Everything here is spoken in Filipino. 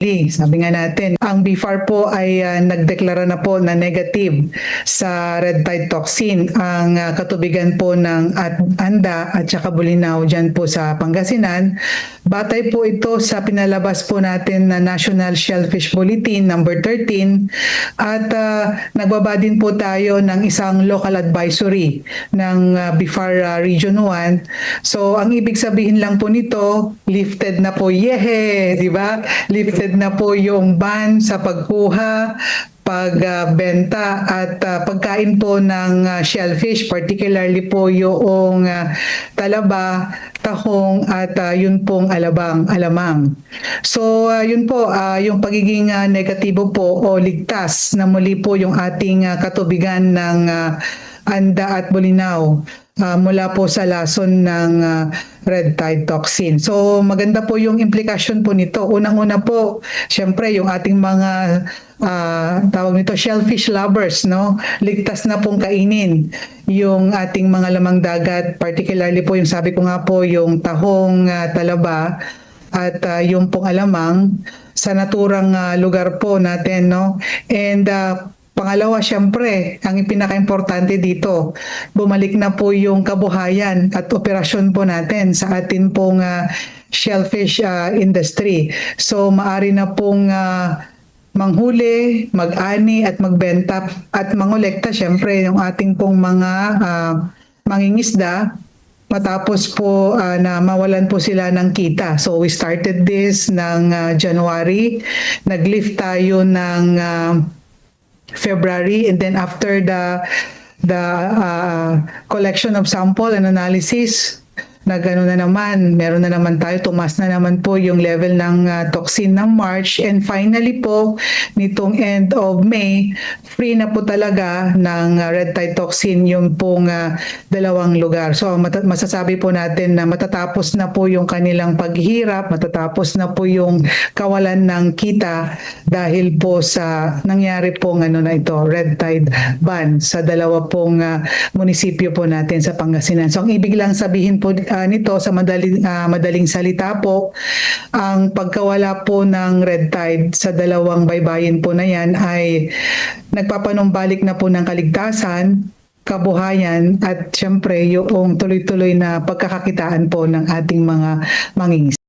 Sabi nga natin, ang BFAR po ay nagdeklara na po na negative sa red tide toxin. Ang katubigan po ng Anda at saka Bulinaw dyan po sa Pangasinan. Batay po ito sa pinalabas po natin na National Shellfish Bulletin number 13 at nagbaba din po tayo ng isang local advisory ng BFAR Region 1. So ang ibig sabihin lang po nito, lifted na po, di ba? Lifted na po yung ban sa pagkuha, pagbenta at pagkain po ng shellfish, particularly po yung talaba, tahong at yun pong alamang. So yun po, yung pagiging negatibo po o ligtas na muli po yung ating katubigan ng Anda at Bulinaw mula po sa lason ng red tide toxin. So maganda po yung implikasyon po nito. Unang-una po, syempre yung ating mga tawag nito shellfish lovers, no? Ligtas na pong kainin yung ating mga lamang dagat, particularly po yung sabi ko nga po yung tahong, talaba at yung pong alamang sa naturang lugar po natin, no? And pangalawa, syempre, ang pinaka-importante dito, bumalik na po yung kabuhayan at operasyon po natin sa atin pong shellfish industry. So, maari na pong manghuli, mag-ani at magbenta at mangolekta, syempre, yung ating pong mga mangingisda matapos po na mawalan po sila ng kita. So, we started this ng January. Nag-lift tayo ng February, and then after the collection of sample and analysis, meron na naman tayo, tumas na naman po yung level ng toxin ng March, and finally po nitong end of May, free na po talaga ng red tide toxin yung pong dalawang lugar. So masasabi po natin na matatapos na po yung kanilang paghihirap, matatapos na po yung kawalan ng kita dahil po sa nangyari pong red tide ban sa dalawa pong munisipyo po natin sa Pangasinan. So ang ibig lang sabihin po nito sa madaling salita po, ang pagkawala po ng red tide sa dalawang baybayin po na yan ay nagpapanumbalik na po ng kaligtasan, kabuhayan at syempre yung tuloy-tuloy na pagkakakitaan po ng ating mga mangingisda.